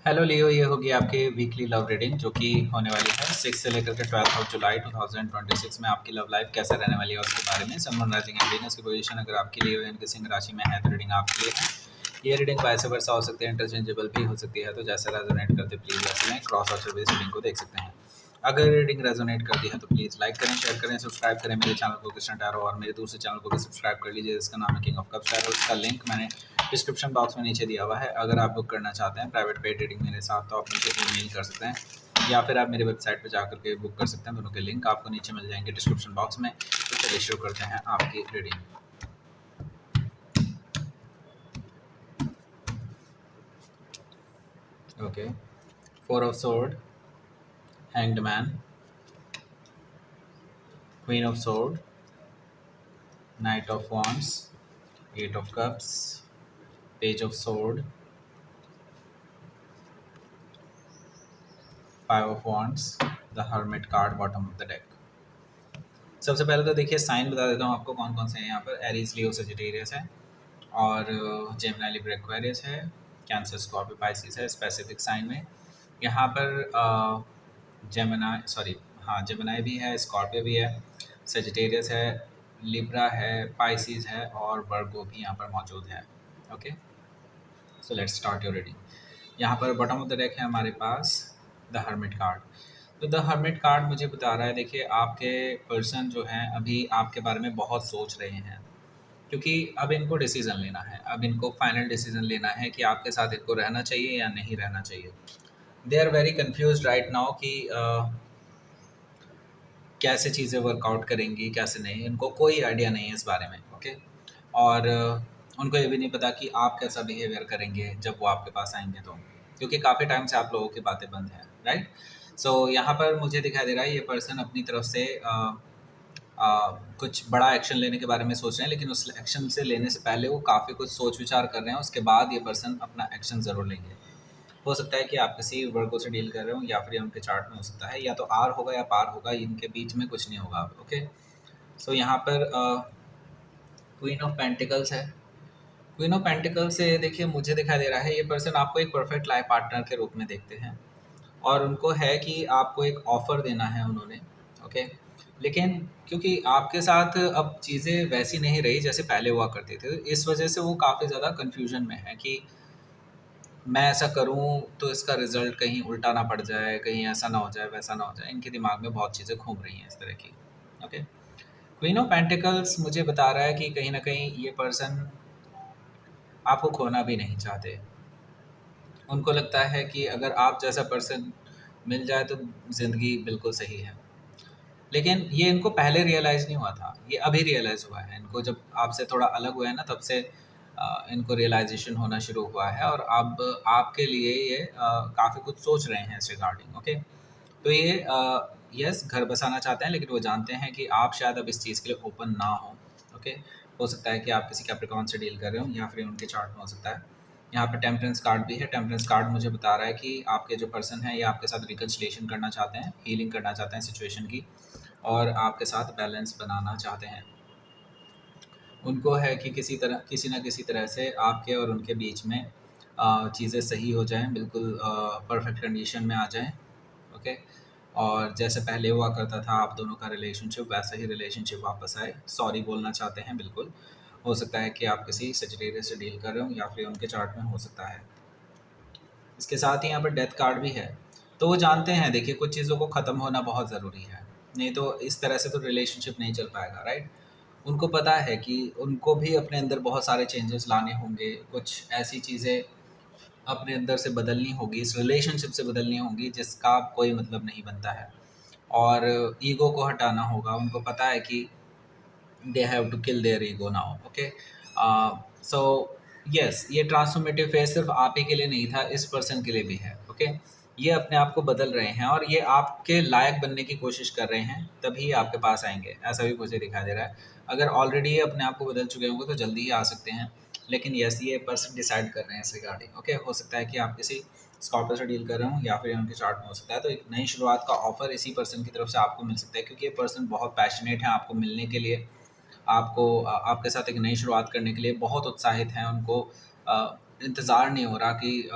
Hello लियो, ये होगी आपकी वीकली लव रीडिंग जो कि होने वाली है 6 से लेकर के 12 ऑफ जुलाई 2026 में। आपकी लव लाइफ कैसा रहने वाली है उसके बारे में। सन राइजिंग एंड वीनस की पोजीशन अगर आपके लिए यानी कि सिंह राशि में है तो रीडिंग आपके लिए है। ये रीडिंग वाइस वर्सा हो सकती है, इंटरचेंजेबल भी हो सकती है, तो जैसे रेजोनेट करते प्लीज़ वैसे में क्रॉस और बेस रीडिंग को देख सकते हैं। अगर रीडिंग रेजोनेट करती है तो प्लीज़ लाइक करें, शेयर करें, सब्सक्राइब करें मेरे चैनल को कृष्ण टैरो, और मेरे दूसरे चैनल को भी सब्सक्राइब कर लीजिए जिसका नाम है किंग ऑफ कप्स टैरो। इसका लिंक मैंने डिस्क्रिप्शन बॉक्स में नीचे दिया हुआ है। अगर आप बुक करना चाहते हैं प्राइवेट पेड रीडिंग मेरे साथ तो आप मुझे ईमेल कर सकते हैं या फिर आप मेरी वेबसाइट पर जाकर के बुक कर सकते हैं। दोनों के लिंक आपको नीचे मिल जाएंगे डिस्क्रिप्शन बॉक्स में। तो चलिए शुरू करते हैं आपकी reading. Okay, 4 of sword, hanged man, queen of sword, night of wands, 8 of cups, page of sword, 5 of wands, the hermit card bottom of the deck. सबसे पहले तो देखिए साइन बता देता हूँ आपको कौन कौन से हैं यहाँ पर। एरीज, लियो, सजिटेरियस है, और जेमिनी, लिब्रा, एक्वेरियस है, कैंसर, स्कॉर्पियो, पाइसिस है स्पेसिफिक साइन में। यहाँ पर जेमिनी भी है, स्कॉर्पियो भी है, सजिटेरियस है, लिब्रा है, पाइसिस है, और वर्गो भी यहाँ पर मौजूद है। Okay, so let's start your reading. यहाँ पर बॉटम ऑफ द डेक है हमारे पास द हर्मिट कार्ड। तो द हर्मिट कार्ड मुझे बता रहा है, देखिए आपके पर्सन जो हैं अभी आपके बारे में बहुत सोच रहे हैं, क्योंकि अब इनको डिसीज़न लेना है। अब इनको फाइनल डिसीज़न लेना है कि आपके साथ इनको रहना चाहिए या नहीं रहना चाहिए। They are very confuse right now कि कैसे चीज़ें वर्कआउट करेंगी कैसे नहीं, इनको कोई आइडिया नहीं है इस बारे में। ओके, और उनको ये भी नहीं पता कि आप कैसा बिहेवियर करेंगे जब वो आपके पास आएंगे, तो क्योंकि काफ़ी टाइम से आप लोगों की बातें बंद हैं, राइट। सो यहाँ पर मुझे दिखाई दे रहा है ये पर्सन अपनी तरफ से कुछ बड़ा एक्शन लेने के बारे में सोच रहे हैं, लेकिन उस एक्शन से लेने से पहले वो काफ़ी कुछ सोच विचार कर रहे हैं। उसके बाद ये पर्सन अपना एक्शन ज़रूर लेंगे। हो सकता है कि आप किसी वर्गों से डील कर रहे हो, या फिर उनके चार्ट में हो सकता है या तो आर होगा या पार होगा, इनके बीच में कुछ नहीं होगा। ओके, सो यहाँ पर क्वीन ऑफ पेंटिकल्स है। क्वीन ऑफ पेंटिकल से देखिए मुझे दिखाई दे रहा है ये पर्सन आपको एक परफेक्ट लाइफ पार्टनर के रूप में देखते हैं, और उनको है कि आपको एक ऑफ़र देना है उन्होंने। ओके, लेकिन क्योंकि आपके साथ अब चीज़ें वैसी नहीं रही जैसे पहले हुआ करती थी, तो इस वजह से वो काफ़ी ज़्यादा कन्फ्यूजन में है कि मैं ऐसा करूँ तो इसका रिज़ल्ट कहीं उल्टा ना पड़ जाए, कहीं ऐसा ना हो जाए वैसा ना हो जाए। इनके दिमाग में बहुत चीज़ें घूम रही हैं इस तरह की। ओके, क्वीन ऑफ पेंटिकल्स मुझे बता रहा है कि कहीं न कहीं ये पर्सन आपको खोना भी नहीं चाहते। उनको लगता है कि अगर आप जैसा पर्सन मिल जाए तो ज़िंदगी बिल्कुल सही है। लेकिन ये इनको पहले रियलाइज़ नहीं हुआ था, ये अभी रियलाइज़ हुआ है। इनको जब आपसे थोड़ा अलग हुए हैं ना, तब से इनको रियलाइज़ेशन होना शुरू हुआ है, और अब आपके लिए ये काफ़ी कुछ सोच रहे हैं इस रिगार्डिंग। ओके, तो ये यस घर बसाना चाहते हैं, लेकिन वो जानते हैं कि आप शायद अब इस चीज़ के लिए ओपन ना हो। ओके, हो सकता है कि आप किसी कैप्रिकॉर्न से डील कर रहे हो, या फिर उनके चार्ट में हो सकता है। यहाँ पर टेम्परेंस कार्ड भी है। टेम्परेंस कार्ड मुझे बता रहा है कि आपके जो पर्सन है ये आपके साथ रिकन्सिलिएशन करना चाहते हैं, हीलिंग करना चाहते हैं सिचुएशन की, और आपके साथ बैलेंस बनाना चाहते हैं। उनको है कि किसी न किसी तरह से आपके और उनके बीच में चीज़ें सही हो जाएँ, बिल्कुल परफेक्ट कंडीशन में आ जाएँ। ओके, और जैसे पहले हुआ करता था आप दोनों का रिलेशनशिप, वैसा ही रिलेशनशिप वापस आए। सॉरी बोलना चाहते हैं बिल्कुल। हो सकता है कि आप किसी सजिटेरियस से डील कर रहे हो, या फिर उनके चार्ट में हो सकता है। इसके साथ ही यहाँ पर डेथ कार्ड भी है। तो वो जानते हैं, देखिए कुछ चीज़ों को ख़त्म होना बहुत ज़रूरी है, नहीं तो इस तरह से तो रिलेशनशिप नहीं चल पाएगा, राइट। उनको पता है कि उनको भी अपने अंदर बहुत सारे चेंजेस लाने होंगे, कुछ ऐसी चीज़ें अपने अंदर से बदलनी होगी, इस रिलेशनशिप से बदलनी होगी जिसका कोई मतलब नहीं बनता है, और ईगो को हटाना होगा। उनको पता है कि they have to kill their ego now. Okay, so yes, ये ट्रांसफॉर्मेटिव फेज सिर्फ आप ही के लिए नहीं था, इस पर्सन के लिए भी है। ओके, ये अपने आप को बदल रहे हैं, और ये आपके लायक बनने की कोशिश कर रहे हैं, तभी आपके पास आएंगे, ऐसा भी मुझे दिखाई दे रहा है। अगर ऑलरेडी ये अपने आप को बदल चुके होंगे तो जल्दी ही आ सकते हैं, लेकिन यस ये पर्सन डिसाइड कर रहे हैं इस रिगार्डिंग। ओके, हो सकता है कि आप किसी स्कॉर्पियो से डील कर रहे हो, या फिर उनके चार्ट में हो सकता है, तो एक नई शुरुआत का ऑफर इसी पर्सन की तरफ से आपको मिल सकता है, क्योंकि ये पर्सन बहुत पैशनेट है आपको मिलने के लिए, आपको आपके साथ एक नई शुरुआत करने के लिए बहुत उत्साहित हैं। उनको इंतज़ार नहीं हो रहा कि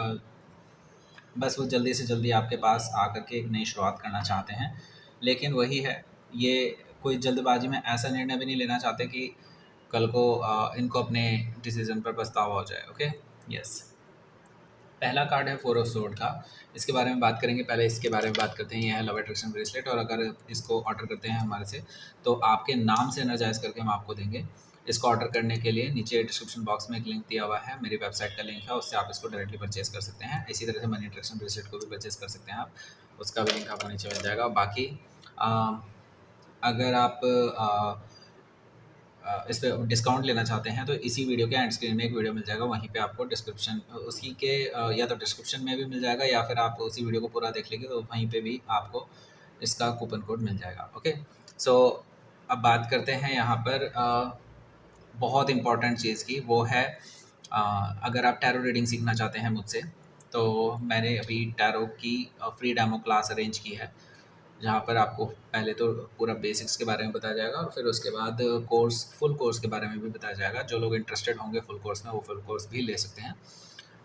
बस वो जल्दी से जल्दी आपके पास आकर के एक नई शुरुआत करना चाहते हैं। लेकिन वही है, ये कोई जल्दबाजी में ऐसा निर्णय भी नहीं लेना चाहते कि कल को इनको अपने डिसीज़न पर पछतावा हो जाए। Okay, yes. पहला कार्ड है फोर ऑफ सोर्ड का, इसके बारे में बात करेंगे। पहले इसके बारे में बात करते हैं। ये है लव अट्रैक्शन ब्रेसलेट, और अगर इसको ऑर्डर करते हैं हमारे से तो आपके नाम से एनर्जाइज करके हम आपको देंगे। इसको ऑर्डर करने के लिए नीचे डिस्क्रिप्शन बॉक्स में एक लिंक दिया हुआ है, मेरी वेबसाइट का लिंक है, उससे आप इसको डायरेक्टली परचेज कर सकते हैं। इसी तरह से मनी अट्रैक्शन ब्रेसलेट को भी परचेज कर सकते हैं आप, उसका भी लिंक आपको नीचे मिल जाएगा। बाकी अगर आप इस पर डिस्काउंट लेना चाहते हैं तो इसी वीडियो के एंड स्क्रीन में एक वीडियो मिल जाएगा, वहीं पे आपको डिस्क्रिप्शन उसी के या तो डिस्क्रिप्शन में भी मिल जाएगा, या फिर आप उसी वीडियो को पूरा देख लेंगे तो वहीं पे भी आपको इसका कूपन कोड मिल जाएगा। ओके, सो अब बात करते हैं यहाँ पर बहुत इम्पॉर्टेंट चीज़ की, वो है अगर आप टैरो रीडिंग सीखना चाहते हैं मुझसे, तो मैंने अभी टैरो की फ्री डेमो क्लास अरेंज की है, जहाँ पर आपको पहले तो पूरा बेसिक्स के बारे में बताया जाएगा, और फिर उसके बाद फुल कोर्स के बारे में भी बताया जाएगा। जो लोग इंटरेस्टेड होंगे फुल कोर्स में, वो फुल कोर्स भी ले सकते हैं।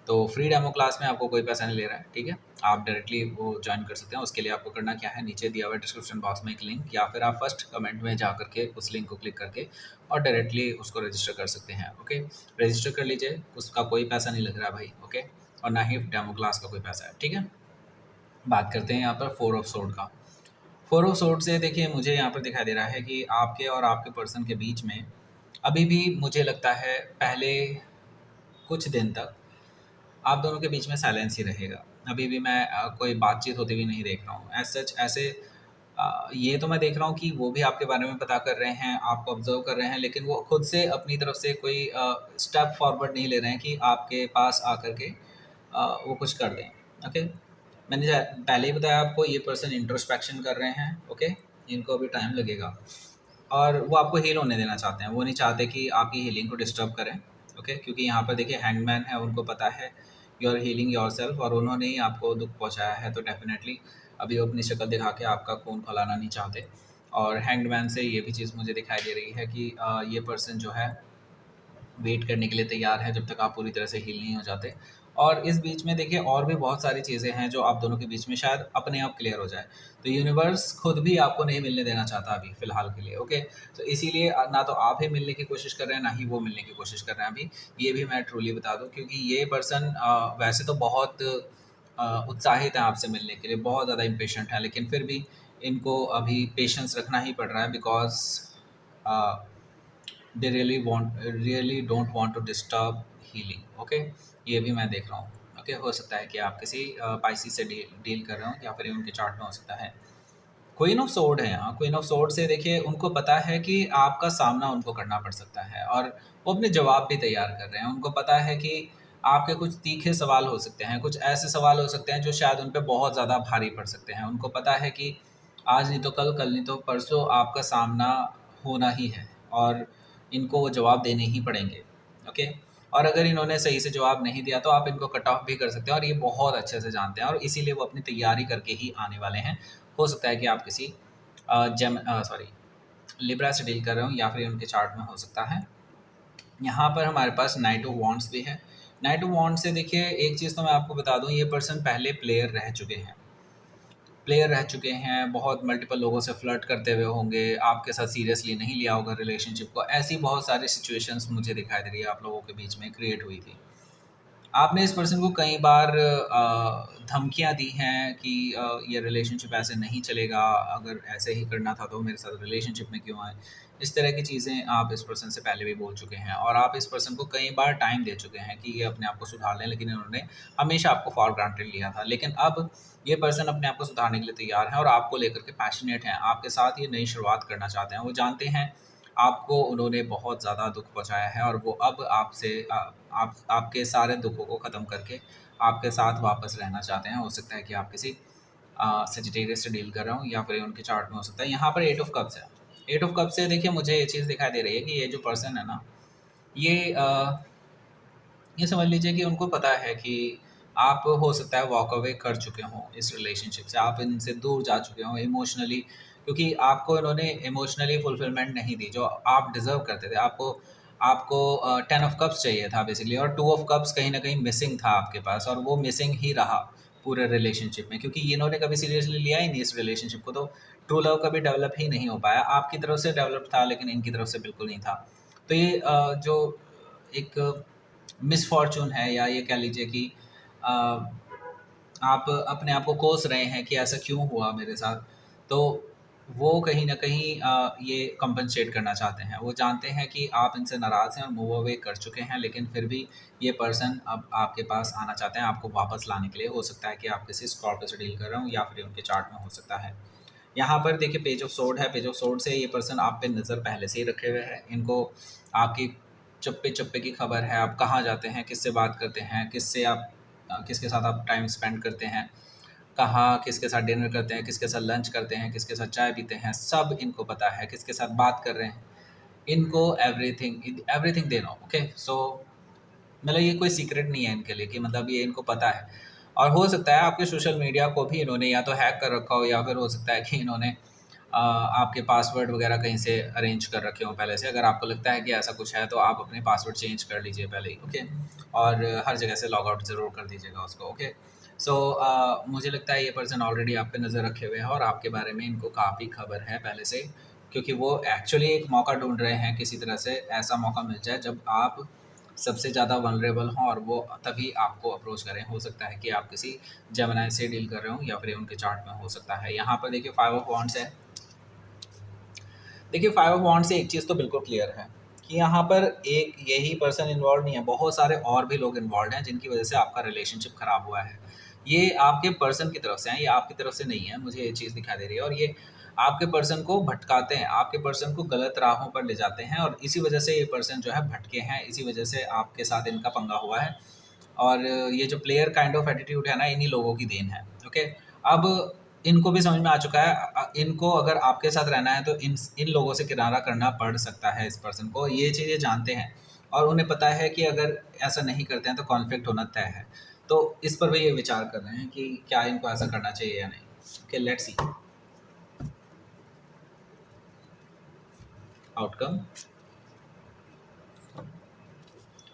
तो फ्री डेमो क्लास में आपको कोई पैसा नहीं ले रहा है, ठीक है, आप डायरेक्टली वो ज्वाइन कर सकते हैं। उसके लिए आपको करना क्या है, नीचे दिया हुआ डिस्क्रिप्शन बॉक्स में एक लिंक, या फिर आप फर्स्ट कमेंट में जा करके उस लिंक को क्लिक करके और डायरेक्टली उसको रजिस्टर कर सकते हैं। ओके, रजिस्टर कर लीजिए, उसका कोई पैसा नहीं लग रहा भाई। ओके, और ना ही डेमो क्लास का कोई पैसा है, ठीक है। बात करते हैं यहाँ पर फोर ऑफ सोर्ड का। फोर ऑफ सोर्ड से देखिए मुझे यहाँ पर दिखाई दे रहा है कि आपके और आपके पर्सन के बीच में अभी भी मुझे लगता है पहले कुछ दिन तक आप दोनों के बीच में साइलेंस ही रहेगा। अभी भी मैं कोई बातचीत होती हुई नहीं देख रहा हूँ एज सच। ऐसे ये तो मैं देख रहा हूँ कि वो भी आपके बारे में पता कर रहे हैं, आपको ऑब्जर्व कर रहे हैं, लेकिन वो खुद से अपनी तरफ से कोई स्टेप फॉरवर्ड नहीं ले रहे हैं कि आपके पास आकर के वो कुछ कर दें। ओके, मैंने पहले ही बताया आपको, ये पर्सन इंट्रोस्पेक्शन कर रहे हैं। ओके, इनको अभी टाइम लगेगा, और वो आपको हील होने देना चाहते हैं। वो नहीं चाहते कि आपकी हीलिंग को डिस्टर्ब करें। ओके, क्योंकि यहाँ पर देखिए हैंगमैन है, उनको पता है you are healing yourself, और उन्होंने ही आपको दुख पहुँचाया है, तो डेफिनेटली अभी वो अपनी शक्ल दिखा के आपका खून खौलाना नहीं चाहते। और हैंगमैन से ये भी चीज़ मुझे दिखाई दे रही है कि ये पर्सन जो है वेट करने के लिए तैयार है जब तक आप पूरी तरह से हील नहीं हो जाते। और इस बीच में देखिए और भी बहुत सारी चीज़ें हैं जो आप दोनों के बीच में शायद अपने आप क्लियर हो जाए। तो यूनिवर्स खुद भी आपको नहीं मिलने देना चाहता अभी फ़िलहाल के लिए। ओके, तो इसीलिए ना तो आप ही मिलने की कोशिश कर रहे हैं, ना ही वो मिलने की कोशिश कर रहे हैं अभी। ये भी मैं ट्रूली बता दूँ, क्योंकि ये पर्सन वैसे तो बहुत उत्साहित है आपसे मिलने के लिए, बहुत ज़्यादा इम्पेशेंट है, लेकिन फिर भी इनको अभी पेशेंस रखना ही पड़ रहा है, because they really don't want to disturb healing. Okay, ये भी मैं देख रहा हूँ। ओके, हो सकता है कि आप किसी पाइसेस से डील कर रहे हो, या फिर उनके चार्ट में हो सकता है। क्वीन ऑफ सोर्ड है यहाँ। क्वीन ऑफ सोर्ड से देखिए उनको पता है कि आपका सामना उनको करना पड़ सकता है, और वो अपने जवाब भी तैयार कर रहे हैं। उनको पता है कि आपके कुछ तीखे सवाल हो सकते हैं, कुछ ऐसे सवाल हो सकते हैं जो शायद उन पे बहुत ज़्यादा भारी पड़ सकते हैं। उनको पता है कि आज नहीं तो कल, कल नहीं तो परसों आपका सामना होना ही है, और इनको वो जवाब देने ही पड़ेंगे। ओके, और अगर इन्होंने सही से जवाब नहीं दिया तो आप इनको कट ऑफ भी कर सकते हैं, और ये बहुत अच्छे से जानते हैं, और इसीलिए वो अपनी तैयारी करके ही आने वाले हैं। हो सकता है कि आप किसी लिब्रा से डील कर रहे हो, या फिर उनके चार्ट में हो सकता है। यहाँ पर हमारे पास नाइट ऑफ वॉन्ड्स भी है। नाइट ऑफ वॉन्ड्स से देखिए एक चीज़ तो मैं आपको बता दूँ, ये पर्सन पहले प्लेयर रह चुके हैं, बहुत मल्टीपल लोगों से फ्लर्ट करते हुए होंगे, आपके साथ सीरियसली नहीं लिया होगा रिलेशनशिप को। ऐसी बहुत सारी सिचुएशंस मुझे दिखाई दे रही है आप लोगों के बीच में क्रिएट हुई थी। आपने इस पर्सन को कई बार धमकियाँ दी हैं कि ये रिलेशनशिप ऐसे नहीं चलेगा, अगर ऐसे ही करना था तो मेरे साथ रिलेशनशिप में क्यों आए। इस तरह की चीज़ें आप इस पर्सन से पहले भी बोल चुके हैं, और आप इस पर्सन को कई बार टाइम दे चुके हैं कि ये अपने आप को सुधार लें, लेकिन इन्होंने हमेशा आपको फॉर ग्रांटेड लिया था। लेकिन अब ये पर्सन अपने आप को सुधारने के लिए तैयार है, और आपको लेकर के पैशनेट हैं, आपके साथ ये नई शुरुआत करना चाहते हैं। वो जानते हैं आपको उन्होंने बहुत ज़्यादा दुःख पहुँचाया है, और वो अब आपसे आपके सारे दुखों को ख़त्म करके आपके साथ वापस रहना चाहते हैं। हो सकता है कि आप किसी सजिटेरियस से डील कर रहे हो, या फिर उनके चार्ट में हो सकता है। यहाँ पर एट ऑफ कप्स है। एट ऑफ कप्स से देखिए मुझे ये चीज़ दिखाई दे रही है कि ये जो पर्सन है ना, ये ये समझ लीजिए कि उनको पता है कि आप हो सकता है वॉक अवे कर चुके हों इस रिलेशनशिप से, आप इनसे दूर जा चुके हों इमोशनली, क्योंकि आपको इन्होंने इमोशनली फुलफिलमेंट नहीं दी जो आप डिज़र्व करते थे। आपको आपको 10 ऑफ कप्स चाहिए था बेसिकली, और 2 ऑफ कप्स कहीं न कहीं मिसिंग था आपके पास, और वो मिसिंग ही रहा। पूरे रिलेशनशिप में, क्योंकि इन्होंने कभी सीरियसली लिया ही नहीं इस रिलेशनशिप को, तो ट्रू लव कभी डेवलप ही नहीं हो पाया। आपकी तरफ से डेवलप था लेकिन इनकी तरफ से बिल्कुल नहीं था। तो ये जो एक मिसफॉर्चून है, या ये कह लीजिए कि आप अपने आप को कोस रहे हैं कि ऐसा क्यों हुआ मेरे साथ, तो वो कहीं न कहीं ये कंपनसेट करना चाहते हैं। वो जानते हैं कि आप इनसे नाराज़ हैं और मूव अवे कर चुके हैं, लेकिन फिर भी ये पर्सन अब आपके पास आना चाहते हैं, आपको वापस लाने के लिए। हो सकता है कि आप किसी स्कॉर्पियो से डील कर रहे हो, या फिर उनके चार्ट में हो सकता है। यहाँ पर देखिए पेज ऑफ सोर्ड है, पेज ऑफ सोर्ड से ये पर्सन आप पे नज़र पहले से ही रखे हुए हैं। इनको आपकी चप्पे-चप्पे की खबर है, आप कहाँ जाते हैं, किससे बात करते हैं, किससे आप किसके साथ आप टाइम स्पेंड करते हैं, कहाँ किसके साथ डिनर करते हैं, किसके साथ लंच करते हैं, किसके साथ चाय पीते हैं, सब इनको पता है, किसके साथ बात कर रहे हैं। इनको एवरीथिंग दे नो, ओके। सो मतलब ये कोई सीक्रेट नहीं है इनके लिए, कि मतलब ये इनको पता है। और हो सकता है आपके सोशल मीडिया को भी इन्होंने या तो हैक कर रखा हो, या फिर हो सकता है कि इन्होंने आपके पासवर्ड वगैरह कहीं से अरेंज कर रखे हों पहले से। अगर आपको लगता है कि ऐसा कुछ है तो आप अपने पासवर्ड चेंज कर लीजिए पहले ही, ओके। और हर जगह से लॉग आउट ज़रूर कर दीजिएगा उसको, ओके। सो मुझे लगता है ये पर्सन ऑलरेडी आप पे नज़र रखे हुए हैं, और आपके बारे में इनको काफ़ी खबर है पहले से, क्योंकि वो एक्चुअली एक मौका ढूंढ रहे हैं, किसी तरह से ऐसा मौका मिल जाए जब आप सबसे ज़्यादा वल्नरेबल हों, और वो तभी आपको अप्रोच करें। हो सकता है कि आप किसी जेमिनी से डील कर रहे हो, या फिर उनके चार्ट में हो सकता है। यहाँ पर देखिए 5 ऑफ वॉन्ड्स है। देखिए 5 ऑफ वॉन्ड्स से एक चीज़ तो बिल्कुल क्लियर है कि यहाँ पर एक यही पर्सन इन्वॉल्व नहीं है, बहुत सारे और भी लोग इन्वॉल्व हैं जिनकी वजह से आपका रिलेशनशिप ख़राब हुआ है। ये आपके पर्सन की तरफ से हैं, ये आपकी तरफ से नहीं है, मुझे ये चीज़ दिखाई दे रही है। और ये आपके पर्सन को भटकाते हैं, आपके पर्सन को गलत राहों पर ले जाते हैं, और इसी वजह से ये पर्सन जो है भटके हैं, इसी वजह से आपके साथ इनका पंगा हुआ है। और ये जो प्लेयर काइंड ऑफ एटीट्यूड है ना, इन्हीं लोगों की देन है, ओके। अब इनको भी समझ में आ चुका है, इनको अगर आपके साथ रहना है तो इन लोगों से किनारा करना पड़ सकता है इस पर्सन को, ये चीज़ें जानते हैं। और उन्हें पता है कि अगर ऐसा नहीं करते हैं तो कॉन्फ्लिक्ट होना तय है। तो इस पर भी ये विचार कर रहे हैं कि क्या इनको ऐसा करना चाहिए या नहीं। Okay, let's see outcome.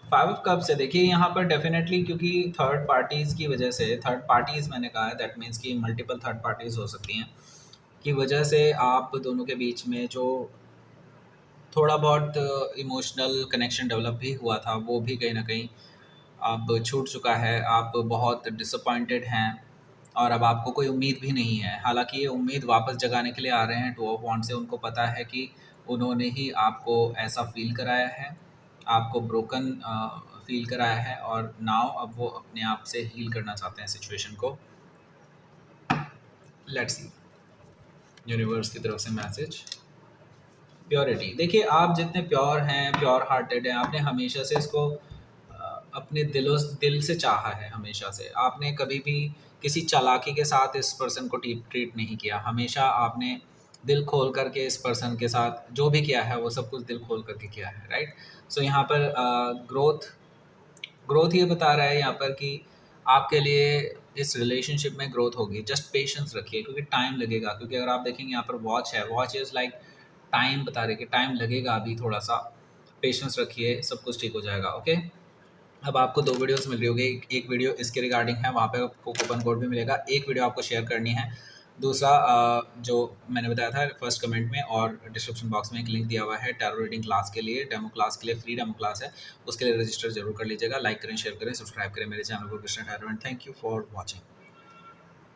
5 of cups है। देखिए यहाँ पर डेफिनेटली, क्योंकि थर्ड पार्टीज़ की वजह से, थर्ड पार्टीज़ मैंने कहा है, दैट मीन्स कि मल्टीपल थर्ड पार्टीज़ हो सकती हैं, की वजह से आप दोनों के बीच में जो थोड़ा बहुत इमोशनल कनेक्शन डेवलप भी हुआ था, वो भी कहीं न कहीं अब छूट चुका है। आप बहुत डिसअपॉइंटेड हैं, और अब आपको कोई उम्मीद भी नहीं है। हालाँकि ये उम्मीद वापस जगाने के लिए आ रहे हैं 2 ऑफ वांड्स से। उनको पता है कि उन्होंने ही आपको ऐसा फ़ील कराया है, आपको ब्रोकन फ़ील कराया है, और नाउ अब वो अपने आप से हील करना चाहते हैं सिचुएशन को। लेट्स सी यूनिवर्स की तरफ से मैसेज। प्योरिटी। देखिए आप जितने प्योर हैं, प्योर हार्टेड हैं, आपने हमेशा से इसको अपने दिल से चाहा है। हमेशा से आपने कभी भी किसी चालाकी के साथ इस पर्सन को ट्रीट नहीं किया। हमेशा आपने दिल खोल करके इस पर्सन के साथ जो भी किया है वो सब कुछ दिल खोल करके किया है, राइट। सो यहाँ पर ग्रोथ ग्रोथ ये बता रहा है यहाँ पर कि आपके लिए इस रिलेशनशिप में ग्रोथ होगी। जस्ट पेशेंस रखिए, क्योंकि टाइम लगेगा। क्योंकि अगर आप देखेंगे यहाँ पर वॉच है, वॉच इज़ लाइक टाइम बता रही है कि टाइम लगेगा अभी, थोड़ा सा पेशेंस रखिए, सब कुछ ठीक हो जाएगा, ओके। अब आपको 2 वीडियोस मिल रही होगी। एक वीडियो इसके रिगार्डिंग है, वहाँ पे आपको कूपन कोड भी मिलेगा। एक वीडियो आपको शेयर करनी है। दूसरा जो मैंने बताया था फर्स्ट कमेंट में और डिस्क्रिप्शन बॉक्स में एक लिंक दिया हुआ है टैरो रीडिंग क्लास के लिए, डेमो क्लास के लिए, फ्री डेमो क्लास है। उसके लिए रजिस्टर जरूर कर लीजिएगा। लाइक करें, शेयर करें, सब्सक्राइब करें मेरे चैनल को Krishna tarot. And thank you for watching.